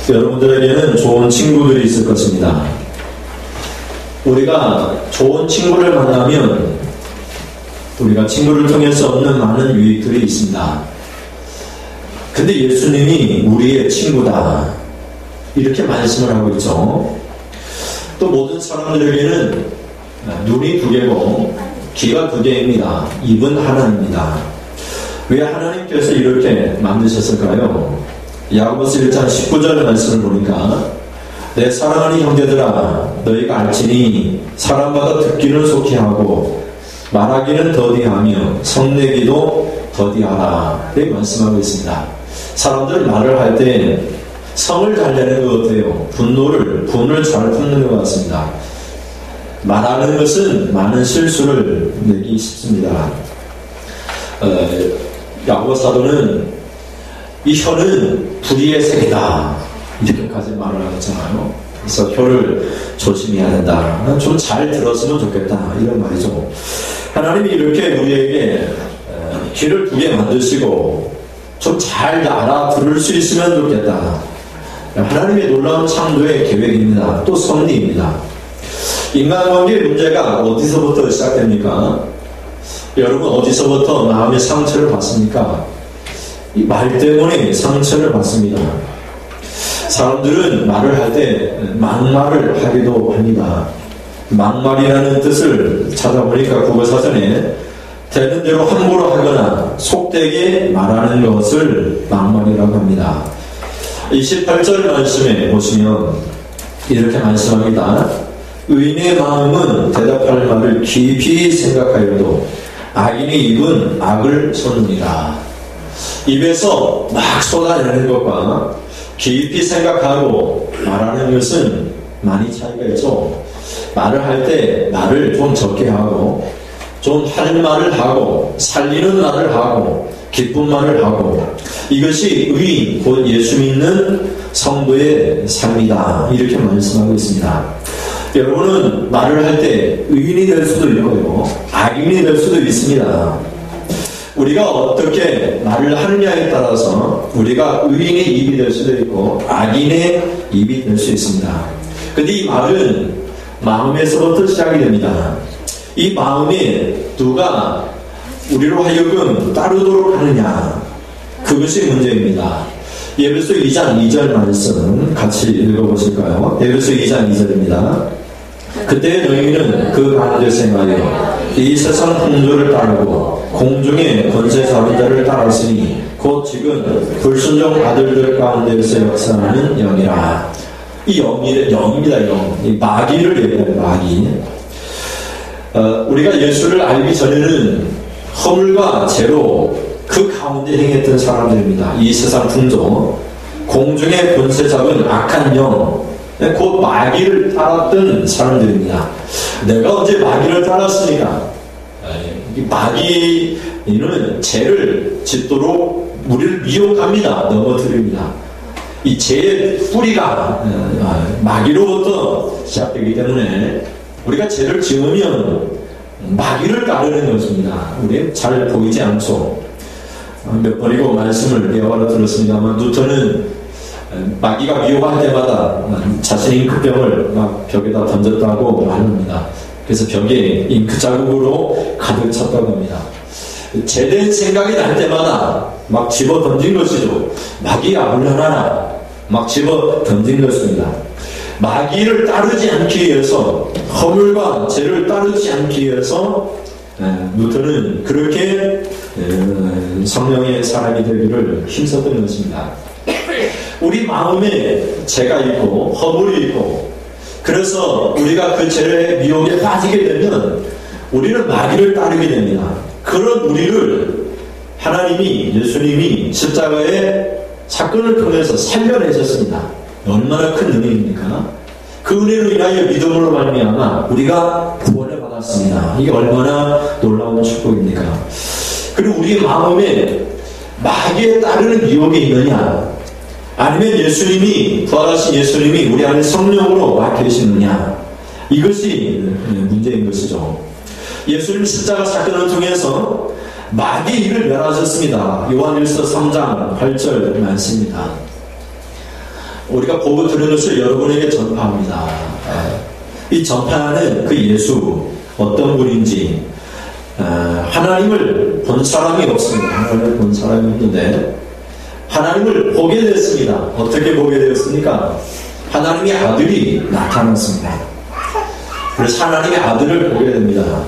여러분들에게는 좋은 친구들이 있을 것입니다. 우리가 좋은 친구를 만나면 우리가 친구를 통해서 얻는 많은 유익들이 있습니다. 근데 예수님이 우리의 친구다, 이렇게 말씀을 하고 있죠. 또 모든 사람들에게는 눈이 두 개고 귀가 두 개입니다. 입은 하나입니다. 왜 하나님께서 이렇게 만드셨을까요? 야고보서 1장 19절 말씀을 보니까 내 사랑하는 형제들아 너희가 알지니 사람마다 듣기는 속히 하고 말하기는 더디하며 성내기도 더디하라, 이렇게 말씀하고 있습니다. 사람들 말을 할 때 성을 잘 내는 것 같아요. 분을 잘 품는 것 같습니다. 말하는 것은 많은 실수를 내기 쉽습니다. 야고보 사도는 이 혀는 불의의 색이다, 이렇게까지 말을 하잖아요. 그래서 혀를 조심해야 된다. 좀 잘 들었으면 좋겠다, 이런 말이죠. 하나님이 이렇게 우리에게 귀를 두 개 만드시고 좀 잘 알아들을 수 있으면 좋겠다. 하나님의 놀라운 창조의 계획입니다. 또 섭리입니다. 인간관계의 문제가 어디서부터 시작됩니까? 여러분, 어디서부터 마음의 상처를 받습니까? 이 말 때문에 상처를 받습니다. 사람들은 말을 할 때 막말을 하기도 합니다. 막말이라는 뜻을 찾아보니까 국어사전에 되는 대로 함부로 하거나 속되게 말하는 것을 막말이라고 합니다. 28절 말씀에 보시면 이렇게 말씀합니다. 의인의 마음은 대답할 말을 깊이 생각하여도 악인의 입은 악을 쏟느니라. 입에서 막 쏟아내는 것과 깊이 생각하고 말하는 것은 많이 차이가 있죠. 말을 할 때 말을 좀 적게 하고 좀 할 말을 하고 살리는 말을 하고 기쁜 말을 하고, 이것이 의인 곧 예수 믿는 성도의 삶이다, 이렇게 말씀하고 있습니다. 여러분은 말을 할 때 의인이 될 수도 있고요, 악인이 될 수도 있습니다. 우리가 어떻게 말을 하느냐에 따라서 우리가 의인의 입이 될 수도 있고 악인의 입이 될 수 있습니다. 근데 이 말은 마음에서부터 시작이 됩니다. 이 마음에 누가 우리로 하여금 따르도록 하느냐, 그것이 문제입니다. 에베소 2장 2절 말씀 같이 읽어보실까요? 에베소 2장 2절입니다. 그때 너희는 그 가운데서 행하여 이 세상 풍조를 따르고 공중의 권세 잡은 자를 따랐으니 곧 지금 불순종 아들들 가운데서 역사하는 영이라. 이 영입니다. 영. 이 마귀를 얘기해요. 마귀. 우리가 예수를 알기 전에는 허물과 죄로 그 가운데 행했던 사람들입니다. 이 세상 풍조, 공중의 권세 잡은 악한 영, 곧 마귀를 따랐던 사람들입니다. 내가 언제 마귀를 따랐으니까? 마귀는 죄를 짓도록 우리를 미혹합니다. 넘어뜨립니다. 이 죄의 뿌리가 마귀로부터 시작되기 때문에 우리가 죄를 지으면 마귀를 따르는 것입니다. 우리 잘 보이지 않죠. 몇 번이고 말씀을 대화로 들었습니다만, 뉴턴은 마귀가 미혹할 때마다 자신의 잉크병을 막 벽에다 던졌다고 말합니다. 그래서 벽에 잉크 자국으로 가득 찼다고 합니다. 제된 생각이 날 때마다 막 집어 던진 것이죠. 마귀야 물러나라, 막 집어 던진 것입니다. 마귀를 따르지 않기 위해서, 허물과 죄를 따르지 않기 위해서 뉴턴은 그렇게 성령의 사람이 되기를 힘썼던 것입니다. 우리 마음에 죄가 있고 허물이 있고, 그래서 우리가 그 죄의 미혹에 빠지게 되면 우리는 마귀를 따르게 됩니다. 그런 우리를 하나님이, 예수님이 십자가의 사건을 통해서 살려내셨습니다. 얼마나 큰 은혜입니까? 그 은혜로 인하여 믿음으로 말미암아 우리가 구원을 받았습니다. 이게 얼마나 놀라운 축복입니까? 그리고 우리 마음에 마귀에 따르는 미혹이 있느냐, 아니면 예수님이, 부활하신 예수님이 우리 안에 성령으로 와 계시느냐, 이것이 문제인 것이죠. 예수님 십자가 사건을 통해서 마귀의 일을 멸하셨습니다. 요한일서 3장 8절 말씀입니다. 우리가 보고 들은 것을 여러분에게 전파합니다. 이 전파하는 그 예수 어떤 분인지, 하나님을 본 사람이 없습니다. 하나님을 본 사람이 없는데 하나님을 보게 되었습니다. 어떻게 보게 되었습니까? 하나님의 아들이 나타났습니다. 그래서 하나님의 아들을 보게 됩니다.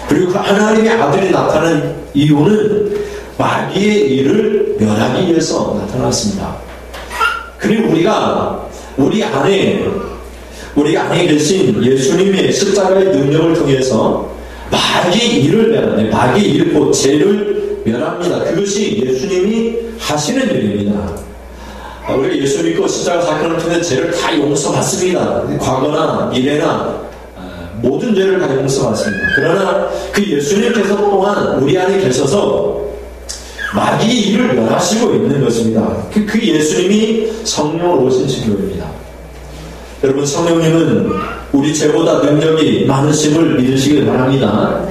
그리고 그 하나님의 아들이 나타난 이유는 마귀의 일을 멸하기 위해서 나타났습니다. 그리고 우리가 우리 안에 계신 예수님의 십자가의 능력을 통해서 마귀의 일을 멸하네. 마귀의 일, 곧 죄를 멸합니다. 그것이 예수님이 하시는 일입니다. 우리가 예수 믿고 십자가 사건을 통해 죄를 다 용서받습니다. 과거나 미래나 모든 죄를 다 용서받습니다. 그러나 그 예수님께서 또한 우리 안에 계셔서 마귀의 일을 멸하시고 있는 것입니다. 그 예수님이 성령으로 오신 증거입니다. 여러분, 성령님은 우리 죄보다 능력이 많으심을 믿으시길 바랍니다.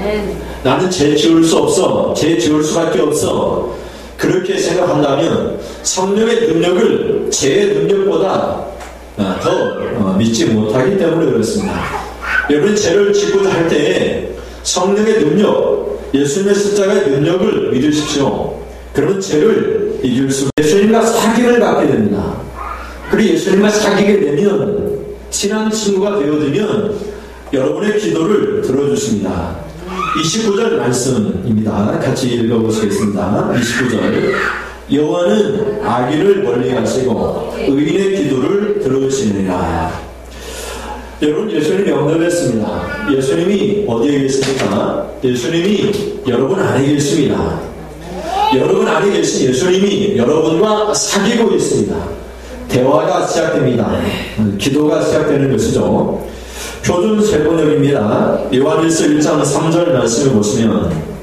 나는 죄 지을 수 없어. 죄 지을 수밖에 없어. 그렇게 생각한다면 성령의 능력을 죄의 능력보다 더 믿지 못하기 때문에 그렇습니다. 여러분, 죄를 짓고자 할 때에 성령의 능력, 예수님의 십자가의 능력을 믿으십시오. 그러면 죄를 이길 수, 예수님과 사귐을 갖게 됩니다. 그리고 예수님과 사귀게 되면, 친한 친구가 되어들면 여러분의 기도를 들어주십니다. 29절 말씀입니다. 같이 읽어보시겠습니다. 29절. 여호와는 악인을 멀리하시고 의인의 기도를 들어주시느니라. 여러분, 예수님이 영접했습니다. 예수님이 어디에 계십니까? 예수님이 여러분 안에 계십니다. 여러분 안에 계신 예수님이 여러분과 사귀고 있습니다. 대화가 시작됩니다. 기도가 시작되는 것이죠. 표준 세번역입니다. 요한일서 1장 3절 말씀을 보시면,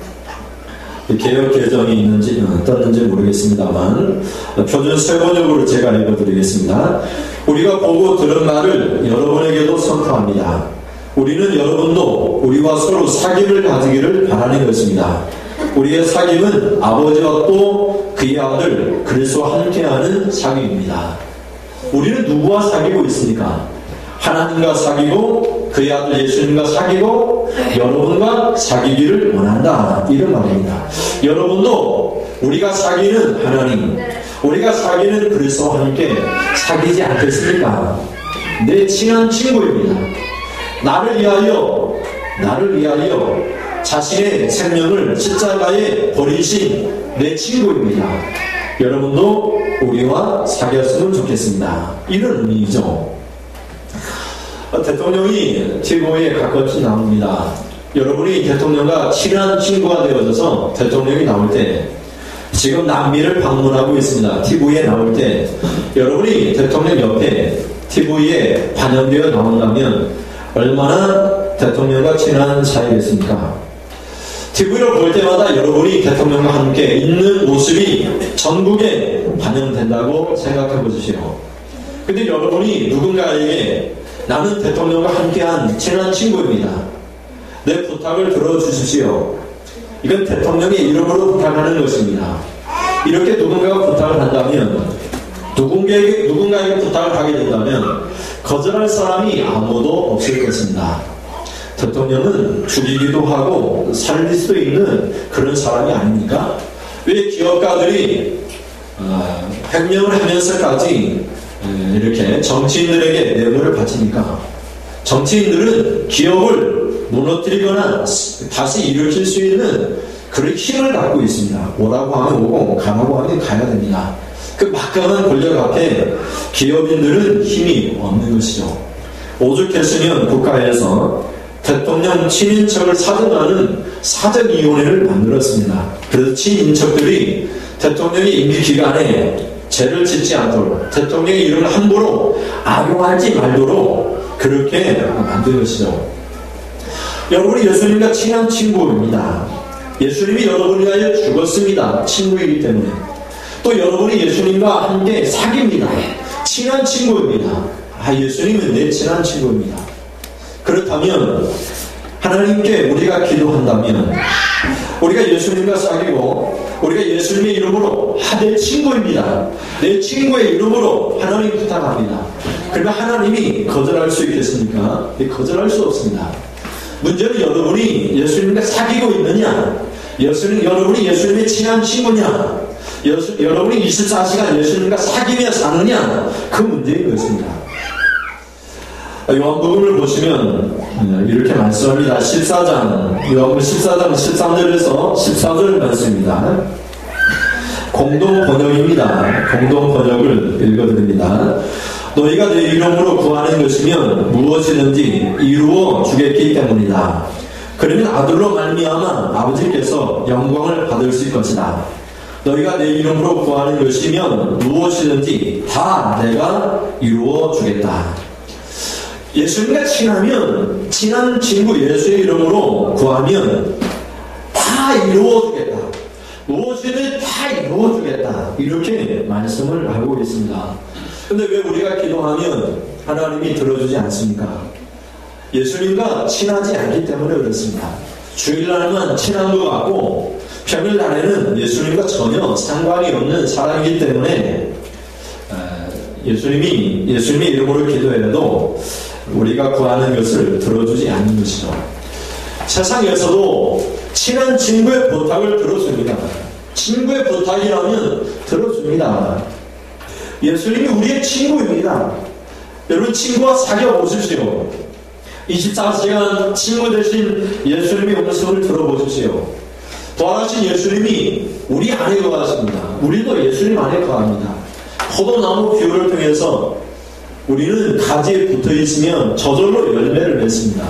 개역 개정이 있는지 떴는지 모르겠습니다만 표준 세번역으로 제가 읽어드리겠습니다. 우리가 보고 들은 말을 여러분에게도 선포합니다. 우리는 여러분도 우리와 서로 사귐을 가지기를 바라는 것입니다. 우리의 사귐은 아버지와 또 그의 아들 그리스도와 함께하는 사귐입니다. 우리는 누구와 사귀고 있습니까? 하나님과 사귀고 그의 아들 예수님과 사귀고 여러분과 사귀기를 원한다, 이런 말입니다. 여러분도 우리가 사귀는 하나님, 우리가 사귀는 그리스도와 함께 사귀지 않겠습니까? 내 친한 친구입니다. 나를 위하여 자신의 생명을 십자가에 버리신 내 친구입니다. 여러분도 우리와 사귀었으면 좋겠습니다. 이런 의미이죠. 대통령이 TV에 가끔씩 나옵니다. 여러분이 대통령과 친한 친구가 되어져서 대통령이 나올 때, 지금 남미를 방문하고 있습니다. TV에 나올 때 여러분이 대통령 옆에 TV에 반영되어 나온다면 얼마나 대통령과 친한 사이겠습니까? TV를 볼 때마다 여러분이 대통령과 함께 있는 모습이 전국에 반영된다고 생각해 보십시오. 근데 여러분이 누군가에게 나는 대통령과 함께한 친한 친구입니다. 내 부탁을 들어주십시오. 이건 대통령의 이름으로 부탁하는 것입니다. 이렇게 누군가가 부탁을 한다면, 누군가에게 부탁을 하게 된다면 거절할 사람이 아무도 없을 것입니다. 대통령은 죽이기도 하고 살릴 수도 있는 그런 사람이 아닙니까? 왜 기업가들이 횡령을 하면서까지 이렇게 정치인들에게 뇌물을 바칩니까? 정치인들은 기업을 무너뜨리거나 다시 일으킬 수 있는 그런 힘을 갖고 있습니다. 오라고 하면 오고 가라고 하면 가야 됩니다. 그 막강한 권력 앞에 기업인들은 힘이 없는 것이죠. 오죽했으면 국가에서 대통령 친인척을 사정하는 사정위원회를 만들었습니다. 그래서 친인척들이 대통령의 임기 기간에 죄를 짓지 않도록, 대통령의 이름을 함부로 악용하지 말도록 그렇게 만든 것이죠. 여러분이 예수님과 친한 친구입니다. 예수님이 여러분을 위하여 죽었습니다. 친구이기 때문에. 또 여러분이 예수님과 함께 사귑니다. 친한 친구입니다. 예수님은 내 친한 친구입니다. 그렇다면 하나님께 우리가 기도한다면 우리가 예수님과 사귀고 우리가 예수님의 이름으로 내 친구입니다. 내 친구의 이름으로 하나님 부탁합니다. 그러면 하나님이 거절할 수 있겠습니까? 거절할 수 없습니다. 문제는 여러분이 예수님과 사귀고 있느냐, 여러분이 예수님의 친한 친구냐, 여러분이 24시간 예수님과 사귀며 사느냐, 그 문제인 것입니다. 요한복음을 보시면 이렇게 말씀합니다. 14장, 요한복음 14장 13절에서 14절 말씀입니다. 공동 번역입니다. 공동 번역을 읽어드립니다. 너희가 내 이름으로 구하는 것이면 무엇이든지 이루어 주겠기 때문이다. 그러면 아들로 말미암아 아버지께서 영광을 받으실 것이다. 너희가 내 이름으로 구하는 것이면 무엇이든지 다 내가 이루어 주겠다. 예수님과 친하면, 친한 친구 예수의 이름으로 구하면 다 이루어주겠다. 무엇이든 다 이루어주겠다. 이렇게 말씀을 하고 있습니다. 근데 왜 우리가 기도하면 하나님이 들어주지 않습니까? 예수님과 친하지 않기 때문에 그렇습니다. 주일날만 친한 것 같고 평일날에는 예수님과 전혀 상관이 없는 사람이기 때문에 예수님의 이름으로 기도해도 우리가 구하는 것을 들어주지 않는 것이죠. 세상에서도 친한 친구의 부탁을 들어줍니다. 친구의 부탁이라면 들어줍니다. 예수님이 우리의 친구입니다. 여러분 친구와 사귀어 보십시오. 24시간 친구 되신 예수님의 음성을 들어보십시오. 부활하신 예수님이 우리 안에 거하십니다. 우리도 예수님 안에 거합니다. 포도나무 비유를 통해서 우리는 가지에 붙어있으면 저절로 열매를 맺습니다.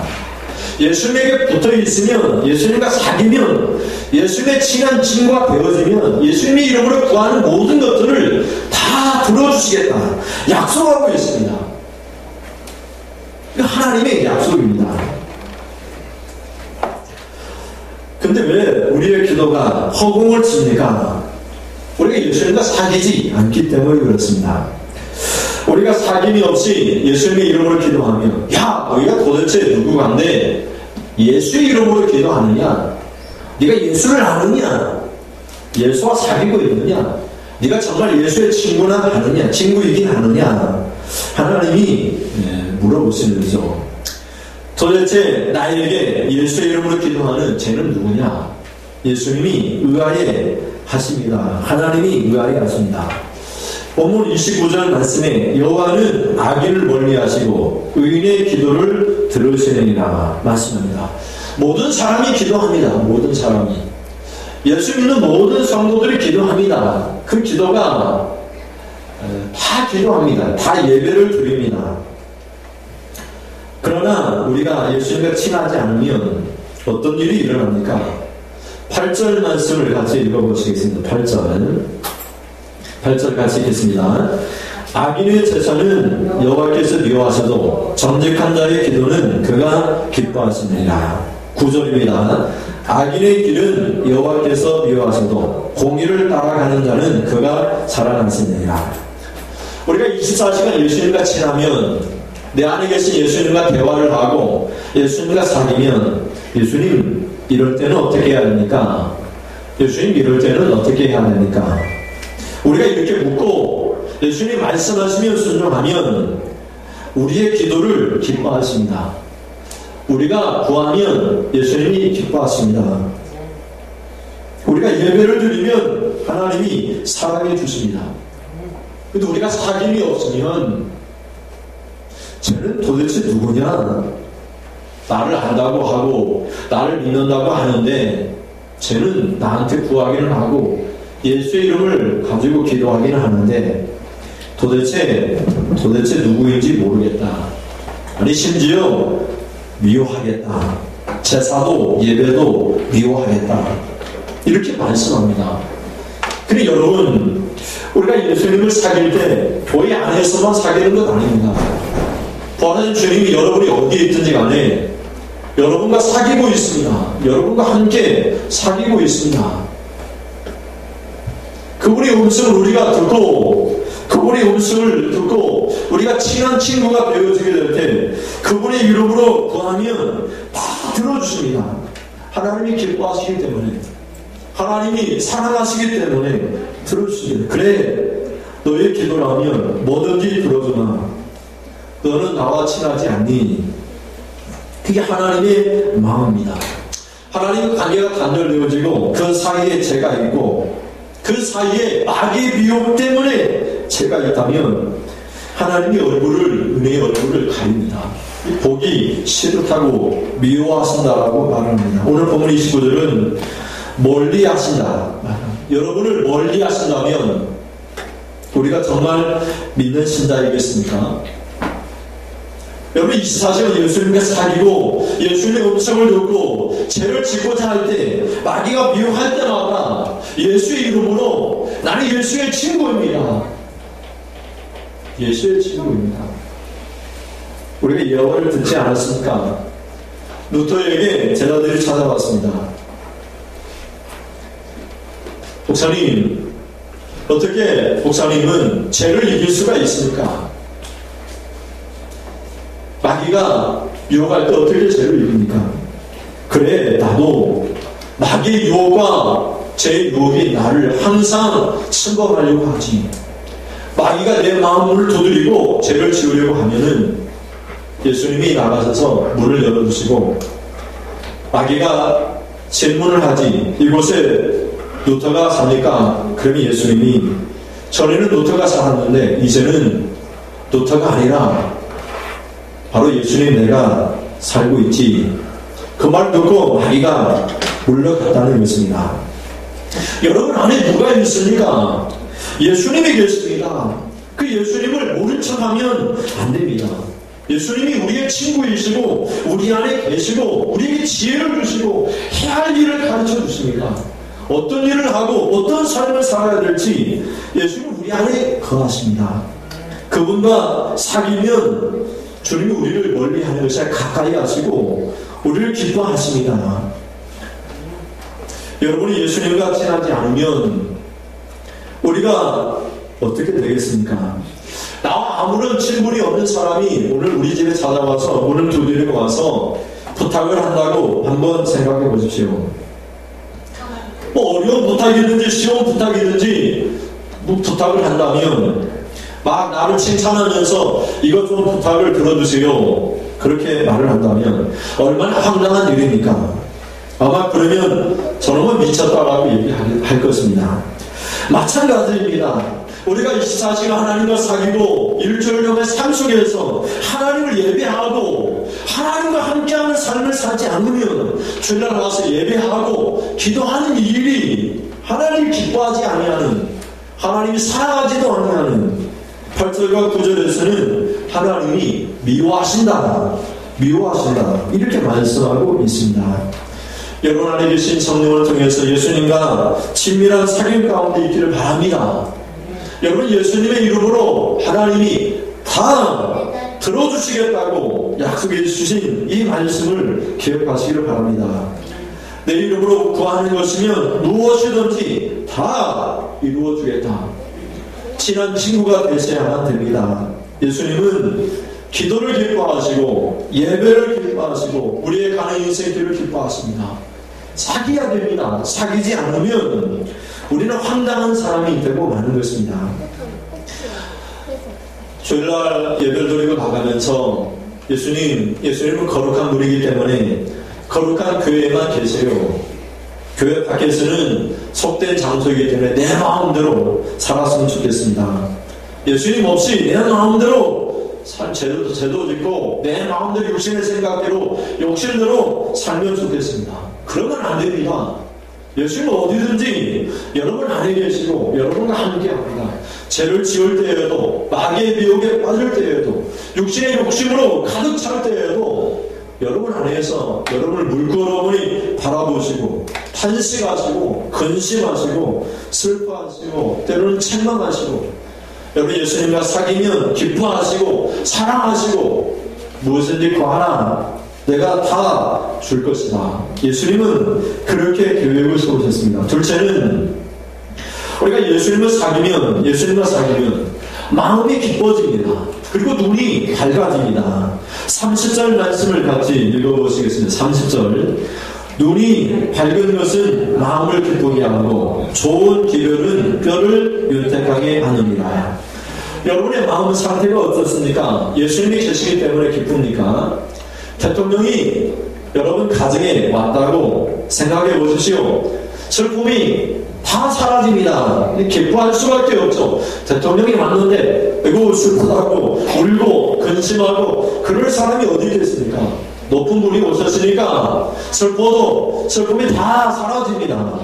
예수님에게 붙어있으면, 예수님과 사귀면, 예수님의 친한 친구가 되어지면 예수님의 이름으로 구하는 모든 것들을 다 들어주시겠다 약속하고 있습니다. 하나님의 약속입니다. 근데 왜 우리의 기도가 허공을 칩니까? 우리가 예수님과 사귀지 않기 때문에 그렇습니다. 우리가 사귐이 없이 예수님의 이름으로 기도하면, 야, 너희가 도대체 누구간데 예수의 이름으로 기도하느냐? 네가 예수를 아느냐? 예수와 사귀고 있느냐? 네가 정말 예수의 친구나 하느냐? 친구이긴 하느냐? 하나님이 물어보시는 거죠. 도대체 나에게 예수의 이름으로 기도하는 쟤는 누구냐? 예수님이 의아해 하십니다. 하나님이 의아해 하십니다. 본문 29절 말씀에 여호와는 악인을 멀리하시고 의인의 기도를 들으시느니라 말씀합니다. 모든 사람이 기도합니다. 모든 사람이. 예수 믿는 모든 성도들이 기도합니다. 그 기도가 다 기도합니다. 다 예배를 드립니다. 그러나 우리가 예수님과 친하지 않으면 어떤 일이 일어납니까? 8절 말씀을 같이 읽어보시겠습니다. 8절 같이 읽겠습니다. 악인의 제사는 여호와께서 미워하셔도 정직한 자의 기도는 그가 기뻐하시느니라. 9절입니다. 악인의 길은 여호와께서 미워하셔도 공의를 따라가는 자는 그가 사랑하시느니라. 우리가 24시간 예수님과 친하면, 내 안에 계신 예수님과 대화를 하고 예수님과 사귀면, 예수님 이럴 때는 어떻게 해야 됩니까? 예수님 이럴 때는 어떻게 해야 됩니까? 우리가 이렇게 묻고 예수님 말씀하시면 순종하면 우리의 기도를 기뻐하십니다. 우리가 구하면 예수님이 기뻐하십니다. 우리가 예배를 드리면 하나님이 사랑해 주십니다. 근데 우리가 사귐이 없으면 쟤는 도대체 누구냐? 나를 안다고 하고 나를 믿는다고 하는데 쟤는 나한테 구하기는 하고 예수의 이름을 가지고 기도하기는 하는데 도대체 누구인지 모르겠다. 아니 심지어 미워하겠다. 제사도 예배도 미워하겠다. 이렇게 말씀합니다. 근데 여러분, 우리가 예수님을 사귈 때 교회 안에서만 사귀는 것 아닙니다. 부활하신 주님이 여러분이 어디에 있든지 간에 여러분과 사귀고 있습니다. 여러분과 함께 사귀고 있습니다. 그분의 음성을 우리가 듣고, 그분의 음성을 듣고 우리가 친한 친구가 되어지게 될 때 그분의 이름으로 구하면 다 들어주십니다. 하나님이 기뻐하시기 때문에. 하나님이 사랑하시기 때문에 들어주시겠다. 그래, 너의 기도라면 뭐든지 들어주나 너는 나와 친하지 않니? 그게 하나님의 마음입니다. 하나님과 관계가 단절되어지고 그 사이에 제가 있고 그 사이에 악의 미혹 때문에 제가 있다면 하나님의 얼굴을, 은혜의 얼굴을 가립니다. 보기 싫다고 미워하신다라고 말합니다. 오늘 본문 29절은 멀리 하신다. 여러분을 멀리 하신다면 우리가 정말 믿는 신자이겠습니까? 여러분 24시간 예수님과 사귀고 예수님의 음성을 듣고 죄를 짓고자 할 때 마귀가 미혹할 때마다 예수의 이름으로 나는 예수의 친구입니다. 예수의 친구입니다. 우리가 예언을 듣지 않았습니까? 루터에게 제자들이 찾아왔습니다. 목사님, 어떻게 목사님은 죄를 이길 수가 있습니까? 마귀가 유혹할 때 어떻게 죄를 이깁니까? 그래, 나도 마귀의 유혹과 죄의 유혹이 나를 항상 침범하려고 하지. 마귀가 내 마음을 두드리고 죄를 지으려고 하면은 예수님이 나가셔서 문을 열어주시고 마귀가 질문을 하지. 이곳에 루터가 삽니까? 그러면 예수님이 전에는 루터가 살았는데 이제는 루터가 아니라 바로 예수님 내가 살고 있지. 그 말 듣고 마귀가 물러갔다는 것입니다. 여러분 안에 누가 있습니까? 예수님이 계십니다. 그 예수님을 모른 척하면 안 됩니다. 예수님이 우리의 친구이시고 우리 안에 계시고 우리에게 지혜를 주시고 해야 할 일을 가르쳐 주십니다. 어떤 일을 하고 어떤 삶을 살아야 될지 예수님은 우리 안에 거하십니다. 그분과 사귀면 주님이 우리를 멀리하는 것이 아니라 가까이 하시고 우리를 기뻐하십니다. 여러분이 예수님과 친하지 않으면 우리가 어떻게 되겠습니까? 나와 아무런 친분이 없는 사람이 오늘 우리 집에 찾아와서 문을 두드리고 와서 부탁을 한다고 한번 생각해 보십시오. 뭐 어려운 부탁이든지 쉬운 부탁이든지 뭐 부탁을 한다면 막 나를 칭찬하면서 이것 좀 부탁을 들어주세요. 그렇게 말을 한다면 얼마나 황당한 일입니까? 아마 그러면 저놈은 미쳤다라고 얘기할 것입니다. 마찬가지입니다. 우리가 24시간 하나님과 사귀고 일주일경의 삶 속에서 하나님을 예배하고 하나님과 함께하는 삶을 살지 않으면 주일날 와서 예배하고 기도하는 일이 하나님이 기뻐하지 아니하는, 하나님이 사랑하지도 아니하는 8절과 9절에서는 하나님이 미워하신다 이렇게 말씀하고 있습니다. 여러분 안에 계신 성령을 통해서 예수님과 친밀한 사귐 가운데 있기를 바랍니다. 여러분 예수님의 이름으로 하나님이 다 들어주시겠다고 약속해 주신 이 말씀을 기억하시기를 바랍니다. 내 이름으로 구하는 것이면 무엇이든지 다 이루어주겠다. 친한 친구가 되셔야만 됩니다. 예수님은 기도를 기뻐하시고 예배를 기뻐하시고 우리의 가는 인생 길을 기뻐하십니다. 사귀어야 됩니다. 사귀지 않으면 우리는 황당한 사람이 되고 마는 것입니다. 주일날 예배를 드리고 나가면서 예수님은 거룩한 분이기 때문에 거룩한 교회에만 계세요. 교회 밖에서는 속된 장소이기 때문에 내 마음대로 살았으면 좋겠습니다. 예수님 없이 내 마음대로 제도 짓고 내 마음대로 육신의 생각대로 욕심대로 살면 좋겠습니다. 그러면 안 됩니다. 예수님은 어디든지 여러분 안에 계시고 여러분과 함께합니다. 죄를 지을 때에도 마귀의 미혹에 빠질 때에도 육신의 욕심으로 가득 찰 때에도 여러분 안에서 여러분을 물끄러미 바라보시고 탄식하시고 근심하시고 슬퍼하시고 때로는 책망하시고 여러분 예수님과 사귀면 기뻐하시고 사랑하시고 무엇인지 구하라 내가 다 줄 것이다. 예수님은 그렇게 계획을 세우셨습니다. 둘째는 우리가 예수님과 사귀면 마음이 기뻐집니다. 그리고 눈이 밝아집니다. 30절 말씀을 같이 읽어보시겠습니다. 30절 눈이 밝은 것은 마음을 기쁘게 하고 좋은 기별은 뼈를 윤택하게 하느니라. 여러분의 마음 상태가 어떻습니까? 예수님이 계시기 때문에 기쁩니까? 대통령이 여러분 가정에 왔다고 생각해 보십시오. 슬픔이 다 사라집니다. 기뻐할 수밖에 없죠. 대통령이 왔는데 이거 슬프다고 울고 근심하고 그럴 사람이 어디 있겠습니까? 높은 분이 오셨으니까 슬퍼도 슬픔이 다 사라집니다.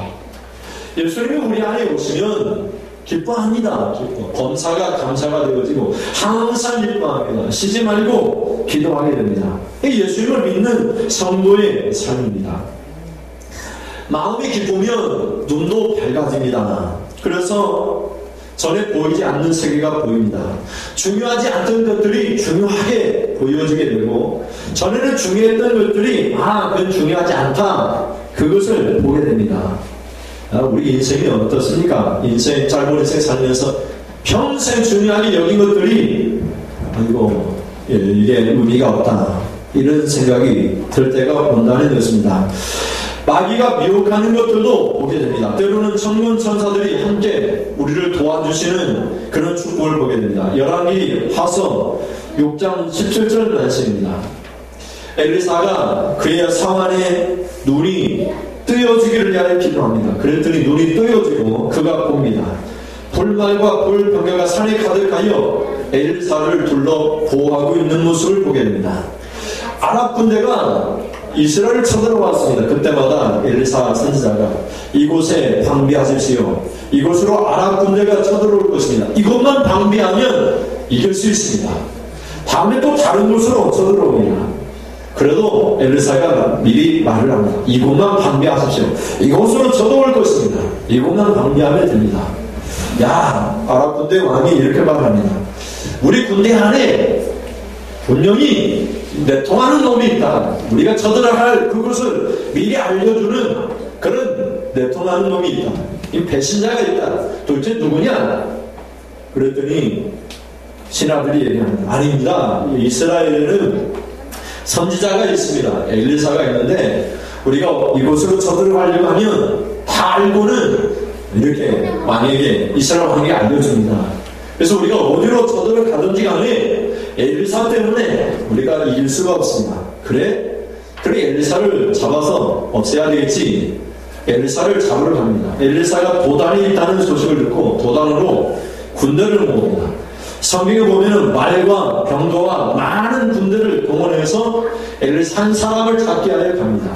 예수님이 우리 안에 오시면 기뻐합니다. 범사가 감사가 되어지고 항상 기뻐합니다. 쉬지 말고 기도하게 됩니다. 예수님을 믿는 성도의 삶입니다. 마음이 기쁘면 눈도 밝아집니다. 그래서 전에 보이지 않는 세계가 보입니다. 중요하지 않던 것들이 중요하게 보여지게 되고 전에는 중요했던 것들이 그건 중요하지 않다. 그것을 보게 됩니다. 우리 인생이 어떻습니까? 짧은 인생 살면서 평생 중요하게 여긴 것들이 이게 의미가 없다. 이런 생각이 들 때가 온다는 것입니다. 마귀가 미혹하는 것들도 보게 됩니다. 때로는 천군 천사들이 함께 우리를 도와주시는 그런 축복을 보게 됩니다. 열왕기 하서 6장 17절 말씀입니다. 엘리사가 그의 상안에 눈이 뜨여지기를 위하여 기도합니다. 그랬더니 눈이 뜨여지고 그가 봅니다. 불말과 불병거가 산에 가득하여 엘리사를 둘러 보호하고 있는 모습을 보게 됩니다. 아랍 군대가 이스라엘을 쳐들어왔습니다. 그때마다 엘리사 선지자가 이곳에 방비하십시오. 이곳으로 아랍 군대가 쳐들어올 것입니다. 이것만 방비하면 이길 수 있습니다. 다음에 또 다른 곳으로 쳐들어옵니다. 그래도 엘리사가 미리 말을 합니다. 이곳만 방비하십시오. 이곳으로 쳐들어올 것입니다. 이곳만 방비하면 됩니다. 아랍 군대 왕이 이렇게 말합니다. 우리 군대 안에 분명히 내통하는 놈이 있다. 우리가 쳐들어갈 그것을 미리 알려주는 그런 내통하는 놈이 있다. 이 배신자가 있다. 도대체 누구냐? 그랬더니 신하들이 얘기합니다. 아닙니다. 이스라엘에는 선지자가 있습니다. 엘리사가 있는데 우리가 이곳으로 쳐들어가려고 하면 다 알고는 이렇게 왕에게 이스라엘 왕에게 알려줍니다. 그래서 우리가 어디로 쳐들어가든지 간에 엘리사 때문에 우리가 이길 수가 없습니다. 그래 엘리사를 잡아서 없애야 되겠지. 엘리사를 잡으러 갑니다. 엘리사가 도단이 있다는 소식을 듣고 도단으로 군대를 모읍니다. 성경에 보면은 말과 병거와 많은 군대를 동원해서 엘리사 한 사람을 잡게 하여 갑니다.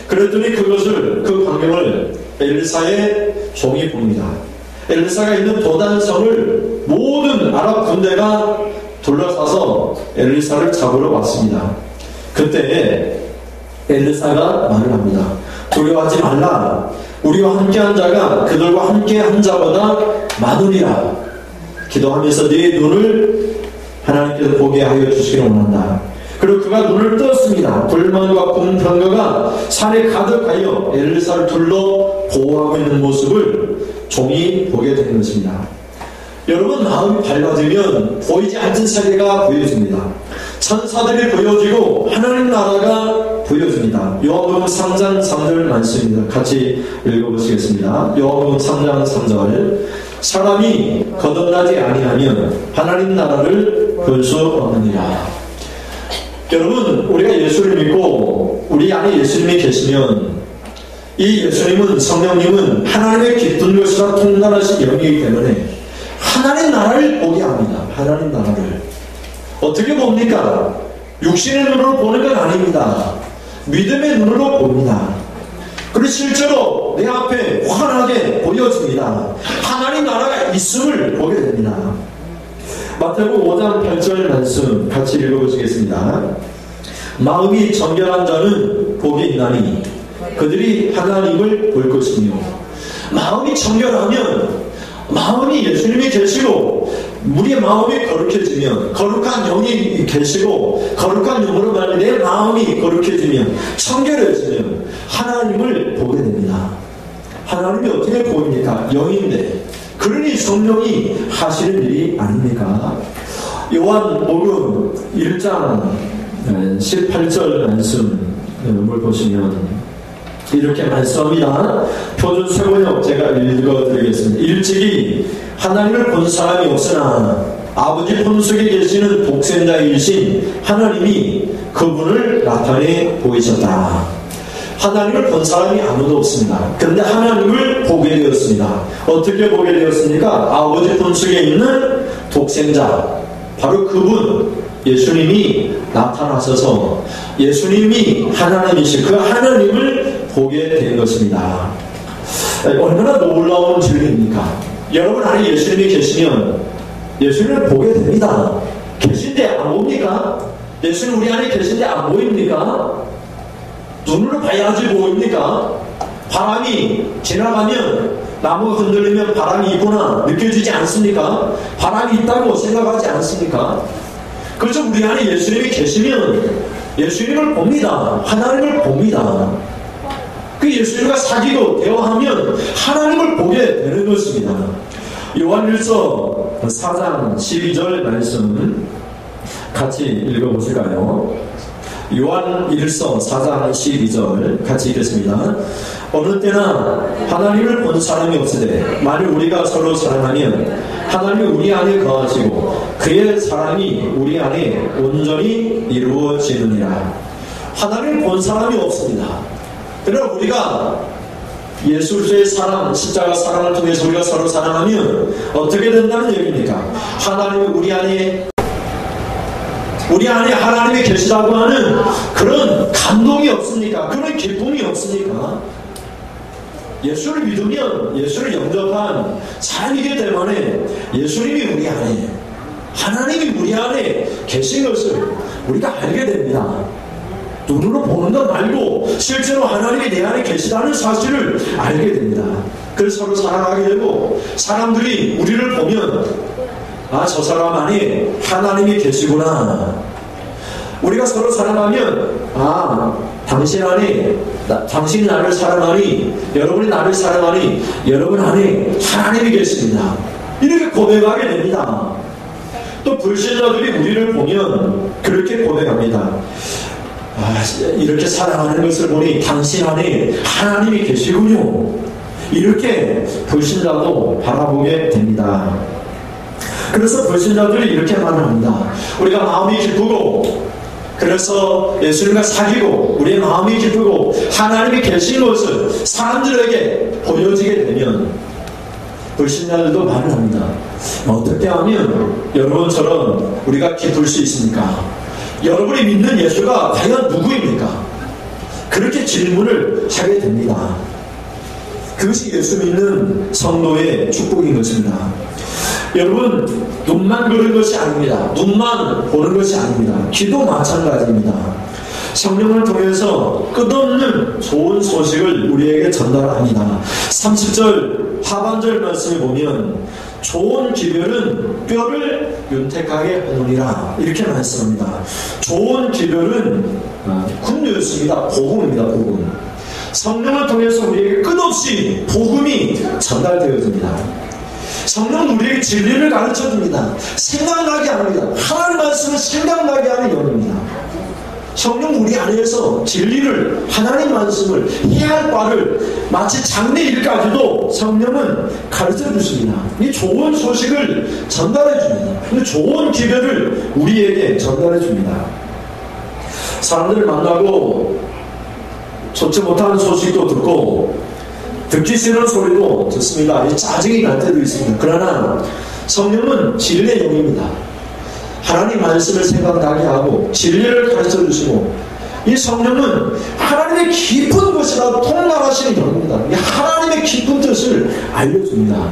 그랬더니 그 광경을 엘리사의 종이 봅니다. 엘리사가 있는 도단성을 모든 아랍 군대가 둘러싸서 엘리사를 잡으러 왔습니다. 그때 엘리사가 말을 합니다. 두려워하지 말라. 우리와 함께한 자가 그들과 함께한 자보다 많으리라. 기도하면서 네 눈을 하나님께서 보게 하여 주시기를 원한다. 그리고 그가 눈을 떴습니다. 불만과 분병거가 산에 가득하여 엘리사를 둘러 보호하고 있는 모습을 종이 보게 되는 것입니다. 여러분, 마음이 밝아지면 보이지 않는 세계가 보여집니다. 천사들이 보여지고 하나님 나라가 보여집니다. 요한복음 3장 3절 말씀입니다. 같이 읽어보시겠습니다. 요한복음 3장 3절. 사람이 거듭나지 아니하면 하나님 나라를 볼 수 없느니라. 여러분, 우리가 예수를 믿고 우리 안에 예수님이 계시면 이 예수님은, 성령님은 하나님의 기쁜 것이라 통달하신 영이기 때문에 하나님 나라를 보게 합니다. 하나님 나라를 어떻게 봅니까? 육신의 눈으로 보는 건 아닙니다. 믿음의 눈으로 봅니다. 그리고 실제로 내 앞에 환하게 보여집니다. 하나님 나라가 있음을 보게 됩니다. 마태복음 5장 8절 말씀 같이 읽어보시겠습니다. 마음이 정결한 자는 복이 있나니 그들이 하나님을 볼 것이며. 마음이 정결하면, 마음이 예수님이 계시고 우리의 마음이 거룩해지면, 거룩한 영이 계시고 거룩한 영으로 말하면 내 마음이 거룩해지면, 청결해지면 하나님을 보게 됩니다. 하나님이 어떻게 보입니까? 영인데. 그러니 성령이 하시는 일이 아닙니까? 요한복음 1장 18절 말씀을 보시면 이렇게 말씀합니다. 표준 세번역 제가 읽어드리겠습니다. 일찍이 하나님을 본 사람이 없으나 아버지 품속에 계시는 독생자이신 하나님이 그분을 나타내 보이셨다. 하나님을 본 사람이 아무도 없습니다. 그런데 하나님을 보게 되었습니다. 어떻게 보게 되었습니까? 아버지 품속에 있는 독생자, 바로 그분 예수님이 나타나셔서 예수님이 하나님이신 그 하나님을 보게 된 것입니다. 얼마나 놀라운 진리입니까? 여러분 안에 예수님이 계시면 예수님을 보게 됩니다. 계신데 안 봅니까? 예수님 우리 안에 계신데 안 보입니까? 눈으로 봐야지 보입니까? 바람이 지나가면 나무가 흔들리면 바람이 있구나 느껴지지 않습니까? 바람이 있다고 생각하지 않습니까? 그래서 우리 안에 예수님이 계시면 예수님을 봅니다. 하나님을 봅니다. 그 예수님과 사귀고 대화하면 하나님을 보게 되는 것입니다. 요한일서 4장 12절 말씀 같이 읽어보실까요? 요한일서 4장 12절 같이 읽겠습니다. 어느 때나 하나님을 본 사람이 없으되 만일 우리가 서로 사랑하면 하나님이 우리 안에 거하시고 그의 사랑이 우리 안에 온전히 이루어지느니라. 하나님을 본 사람이 없습니다. 그러나 우리가 예수 그리스도의 사랑, 십자가 사랑을 통해서 우리가 서로 사랑하면 어떻게 된다는 얘기입니까? 하나님이 우리 안에 하나님이 계시다고 하는 그런 감동이 없습니까? 그런 기쁨이 없습니까? 예수를 믿으면 예수를 영접한 사람이기 때문에 예수님이 우리 안에, 하나님이 우리 안에 계신 것을 우리가 알게 됩니다. 눈으로 보는 것 말고 실제로 하나님이 내 안에 계시다는 사실을 알게 됩니다. 그래서 서로 사랑하게 되고 사람들이 우리를 보면 아, 저 사람 안에 하나님이 계시구나. 우리가 서로 사랑하면 아, 당신 안에 당신이 나를 사랑하니 여러분이 나를 사랑하니 여러분 안에 하나님이 계십니다. 이렇게 고백하게 됩니다. 또 불신자들이 우리를 보면 그렇게 고백합니다. 아, 이렇게 사랑하는 것을 보니 당신 안에 하나님이 계시군요. 이렇게 불신자도 바라보게 됩니다. 그래서 불신자들이 이렇게 말합니다. 우리가 마음이 기쁘고 그래서 예수님과 사귀고 우리의 마음이 기쁘고 하나님이 계신 것을 사람들에게 보여지게 되면 불신자들도 말을 합니다. 어떻게 하면 여러분처럼 우리가 기쁠 수 있습니까? 여러분이 믿는 예수가 과연 누구입니까? 그렇게 질문을 하게 됩니다. 그것이 예수 믿는 성도의 축복인 것입니다. 여러분, 눈만 보는 것이 아닙니다. 눈만 보는 것이 아닙니다. 귀도 마찬가지입니다. 성령을 통해서 끝없는 좋은 소식을 우리에게 전달합니다. 30절 하반절 말씀을 보면 좋은 기별은 뼈를 윤택하게 하느니라 이렇게 말씀합니다. 좋은 기별은 굿뉴스입니다. 복음입니다. 복음. 성령을 통해서 우리에게 끝없이 복음이 전달되어집니다. 성령은 우리에게 진리를 가르쳐줍니다. 생각나게 합니다. 하나님 말씀을 생각나게 하는 영입니다. 성령 우리 안에서 진리를, 하나님 말씀을, 해야 할 바를 마치 장래 일까지도 성령은 가르쳐 주십니다. 이 좋은 소식을 전달해 줍니다. 근데 좋은 기별을 우리에게 전달해 줍니다. 사람들을 만나고 좋지 못한 소식도 듣고 듣기 싫은 소리도 듣습니다. 짜증이 날 때도 있습니다. 그러나 성령은 진리의 영입니다. 하나님 말씀을 생각나게 하고 진리를 가르쳐 주시고 이 성령은 하나님의 깊은 곳이라도 통달하시는 영입니다. 하나님의 깊은 뜻을 알려줍니다.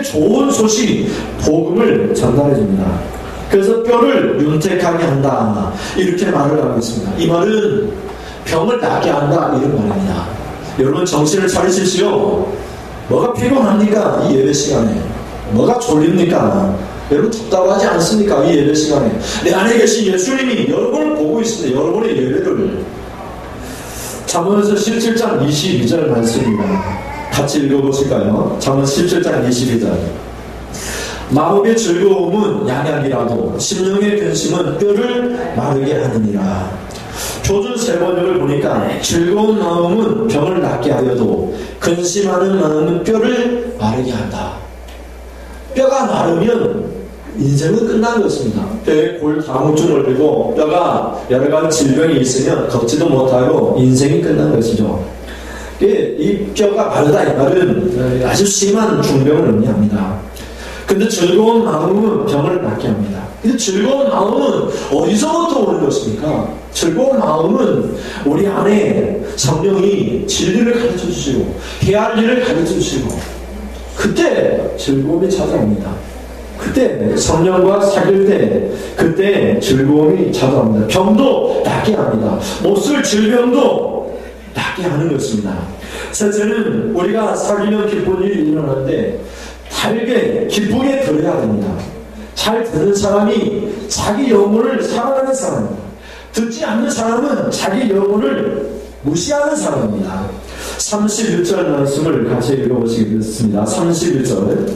좋은 소식, 복음을 전달해 줍니다. 그래서 뼈를 윤택하게 한다 이렇게 말을 하고 있습니다. 이 말은 병을 나게 한다 이런 말입니다. 여러분 정신을 차리십시오. 뭐가 피곤합니까? 이 예배 시간에. 뭐가 졸립니까? 여러분 답답하지 않습니까? 이 예배 시간에. 내 안에 계신 예수님이 여러분을 보고 있습니다. 여러분의 예배를. 잠언에서 17장 22절 말씀입니다. 같이 읽어보실까요? 잠언 17장 22절. 마음의 즐거움은 양약이라도 심령의 근심은 뼈를 마르게 하느니라. 표준 세번역을 보니까 즐거운 마음은 병을 낫게 하여도 근심하는 마음은 뼈를 마르게 한다. 뼈가 마르면 인생은 끝난 것입니다. 뼈에 골다공증 걸리고 뼈가 여러 가지 질병이 있으면 걷지도 못하고 인생이 끝난 것이죠. 이 뼈가 마르다 이 말은 아주 심한 중병을 의미합니다. 근데 즐거운 마음은 병을 낫게 합니다. 근데 즐거운 마음은 어디서부터 오는 것입니까? 즐거운 마음은 우리 안에 성령이 진리를 가르쳐 주시고 해야 할 일을 가르쳐 주시고 그때 즐거움이 찾아옵니다. 그때 성령과 사귈 때 그때 즐거움이 찾아옵니다. 병도 낫게 합니다. 못쓸 질병도 낫게 하는 것입니다. 셋째는 우리가 사귀면 기쁜 일이 일어나는데 달게 기쁘게 들어야 됩니다. 잘 듣는 사람이 자기 영혼을 사랑하는 사람입니다. 듣지 않는 사람은 자기 영혼을 무시하는 사람입니다. 31절 말씀을 같이 읽어보시겠습니다. 31절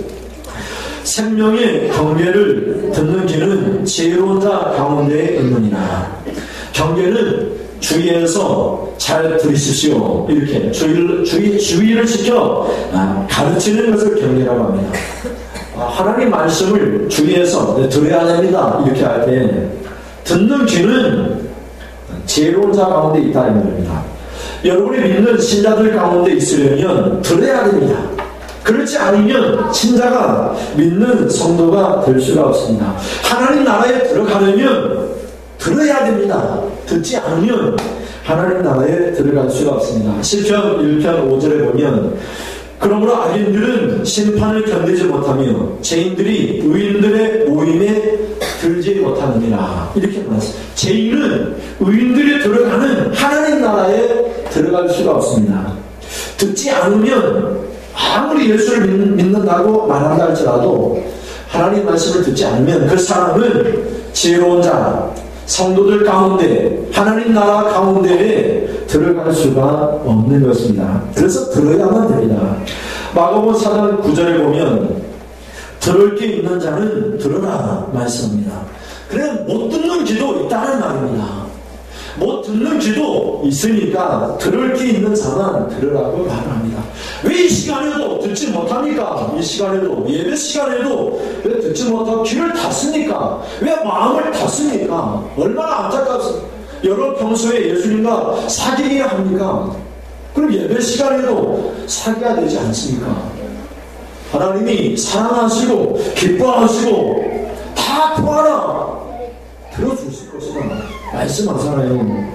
생명의 경계를 듣는 귀는 지혜로운 자 가운데에 있느니라. 경계는 주위에서 잘 들으십시오. 이렇게 주의를 지켜 가르치는 것을 경계라고 합니다. 하나님 말씀을 주위에서 들어야 됩니다. 이렇게 할 때 듣는 귀는 지혜로운 자 가운데 있다 이 말입니다. 여러분이 믿는 신자들 가운데 있으려면 들어야 됩니다. 그렇지 않으면 신자가 믿는 성도가 될 수가 없습니다. 하나님 나라에 들어가려면 들어야 됩니다. 듣지 않으면 하나님 나라에 들어갈 수가 없습니다. 시편 1편 5절에 보면 그러므로 악인들은 심판을 견디지 못하며 죄인들이 의인들의 모임에 들지 못하느니라. 이렇게 말했습니다. 죄인은 의인들이 들어가는 하나님 나라에 들어갈 수가 없습니다. 듣지 않으면 아무리 예수를 믿는다고 말한다 할지라도 하나님 말씀을 듣지 않으면 그 사람은 지혜로운 자 성도들 가운데 하나님 나라 가운데에 들어갈 수가 없는 것입니다. 그래서 들어야만 됩니다. 마가복음 4장 9절에 보면 들을 게 있는 자는 들으라 말씀합니다. 그래 못 듣는 귀도 있다는 말입니다. 못 듣는 귀도 있으니까 들을 게 있는 자만 들으라고 말합니다. 왜 이 시간에도 듣지 못합니까? 이 시간에도 예배 시간에도 왜 듣지 못하고 귀를 닫습니까? 왜 마음을 닫습니까? 얼마나 안타깝습니까? 여러분 평소에 예수님과 사귀어야 합니까? 그럼 예배 시간에도 사귀어야 되지 않습니까? 하나님이 사랑하시고 기뻐하시고 다 구하라 들어주실 것이다 말씀하잖아요.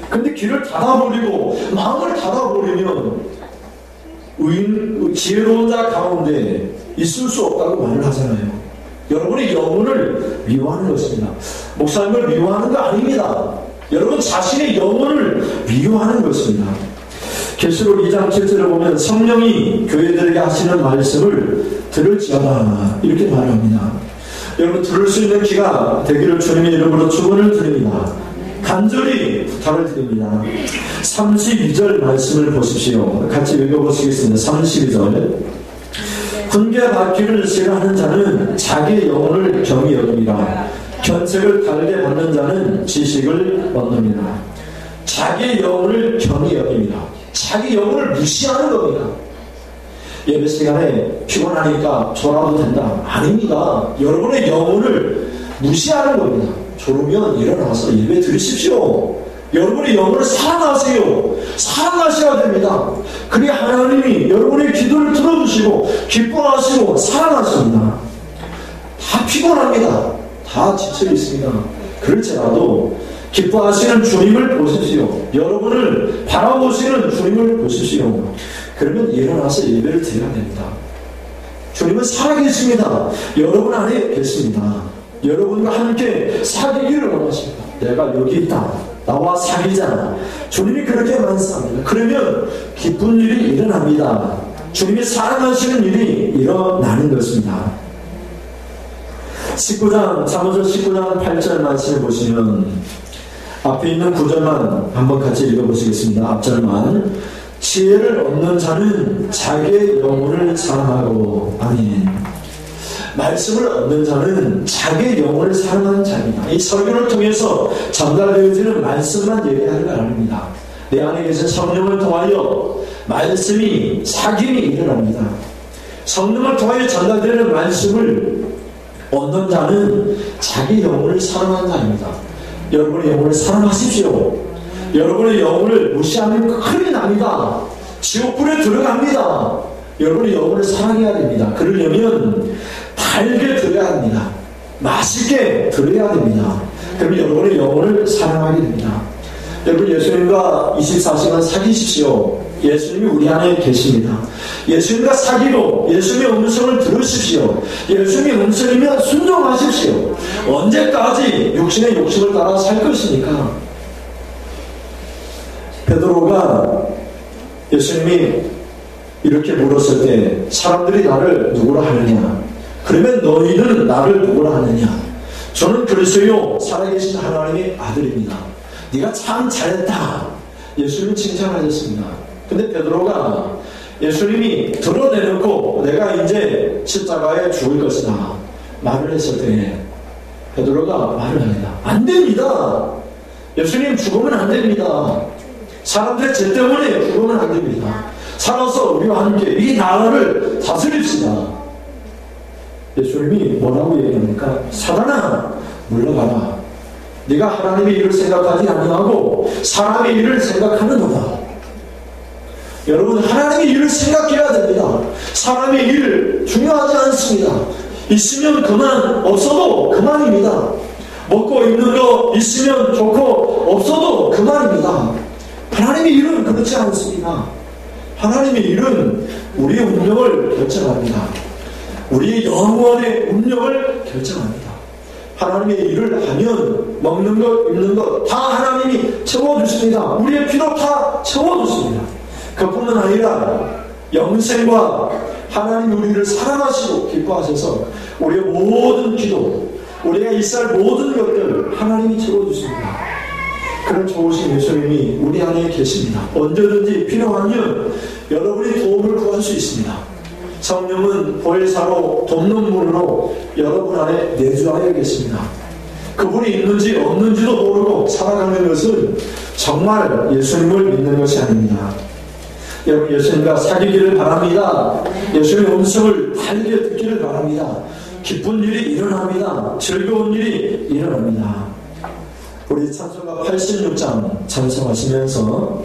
근데 귀를 닫아버리고 마음을 닫아버리면 지혜로운 자 가운데 있을 수 없다고 말을 하잖아요. 여러분의 영혼을 미워하는 것입니다. 목사님을 미워하는 거 아닙니다. 여러분 자신의 영혼을 미워하는 것입니다. 계시록 2장 7절을 보면 성령이 교회들에게 하시는 말씀을 들을지어다 이렇게 말합니다. 여러분 들을 수 있는 귀가 되기를 주님의 이름으로 축원을 드립니다. 간절히 부탁을 드립니다. 32절 말씀을 보십시오. 같이 읽어보시겠습니다. 32절 훈계 받기를 싫어하는 자는 자기 영혼을 경히 여깁니다. 견책을 달게 받는 자는 지식을 얻느니라. 자기 영혼을 경히 여깁니다. 자기 영혼을 무시하는 겁니다. 예배 시간에 피곤하니까 졸아도 된다. 아닙니다. 여러분의 영혼을 무시하는 겁니다. 졸으면 일어나서 예배 드리십시오. 여러분의 영혼을 사랑하세요. 사랑하셔야 됩니다. 그래야 하나님이 여러분의 기도를 들어주시고 기뻐하시고 사랑하십니다. 다 피곤합니다. 다 지쳐 있습니다. 그럴지라도 기뻐하시는 주님을 보십시오. 여러분을 바라보시는 주님을 보십시오. 그러면 일어나서 예배를 드려야 됩니다. 주님은 살아계십니다. 여러분 안에 계십니다. 여러분과 함께 사귀기를 원하십니다. 내가 여기 있다. 나와 사귀자. 주님이 그렇게 말씀합니다. 그러면 기쁜 일이 일어납니다. 주님이 사랑하시는 일이 일어나는 것입니다. 19장, 잠언서 19장 8절 말씀을 보시면 앞에 있는 9절만 한번 같이 읽어보시겠습니다. 앞절만 지혜를 얻는 자는 자기의 영혼을 사랑하고 아멘. 말씀을 얻는 자는 자기의 영혼을 사랑하는 자입니다. 이 설교를 통해서 전달되어지는 말씀만 얘기하는 건 아닙니다. 내 안에 계신 성령을 통하여 말씀이 사귐이 일어납니다. 성령을 통하여 전달되는 말씀을 얻는 자는 자기 영혼을 사랑하는 자입니다. 여러분의 영혼을 사랑하십시오. 여러분의 영혼을 무시하면 큰일 납니다. 지옥불에 들어갑니다. 여러분의 영혼을 사랑해야 됩니다. 그러려면 달게 들어야 합니다. 맛있게 들어야 됩니다. 그럼 여러분의 영혼을 사랑하게 됩니다. 여러분, 예수님과 24시간 사귀십시오. 예수님이 우리 안에 계십니다. 예수님과 사귀고 예수님의 음성을 들으십시오. 예수님의 음성이면 순종하십시오. 언제까지 육신의 욕심을 따라 살 것입니까? 베드로가 예수님이 이렇게 물었을 때 사람들이 나를 누구라 하느냐? 그러면 너희는 나를 누구라 하느냐? 저는 그리스도요 살아계신 하나님의 아들입니다. 네가 참 잘했다. 예수님이 칭찬하셨습니다. 근데 베드로가 예수님이 드러내놓고 내가 이제 십자가에 죽을 것이다 말을 했을 때 베드로가 말을 합니다. 안 됩니다. 예수님 죽으면 안 됩니다. 사람들의 죄 때문에 죽으면 안 됩니다. 살아서 우리와 함께 이 나라를 다스립시다. 예수님이 뭐라고 얘기합니까? 사단아 물러가라. 네가 하나님의 일을 생각하지 아니하고 사람의 일을 생각하는도다. 여러분, 하나님의 일을 생각해야 됩니다. 사람의 일 중요하지 않습니다. 있으면 그만, 없어도 그만입니다. 먹고 입는 거 있으면 좋고 없어도 그만입니다. 하나님의 일은 그렇지 않습니다. 하나님의 일은 우리의 운명을 결정합니다. 우리의 영원의 운명을 결정합니다. 하나님의 일을 하면 먹는 것, 입는 것 다 하나님이 채워주십니다. 우리의 필요 다 채워주십니다. 그뿐만 아니라 영생과 하나님 우리를 사랑하시고 기뻐하셔서 우리의 모든 기도, 우리가 있을 모든 것들 하나님이 채워주십니다. 그런 좋으신 예수님이 우리 안에 계십니다. 언제든지 필요하면 여러분이 도움을 구할 수 있습니다. 성령은 보혜사로 돕는 분으로 여러분 안에 내주하여 계십니다. 그분이 있는지 없는지도 모르고 살아가는 것은 정말 예수님을 믿는 것이 아닙니다. 여러분, 예수님과 사귀기를 바랍니다. 예수님의 음성을 달게 듣기를 바랍니다. 기쁜 일이 일어납니다. 즐거운 일이 일어납니다. 우리 찬송가 86장 찬송하시면서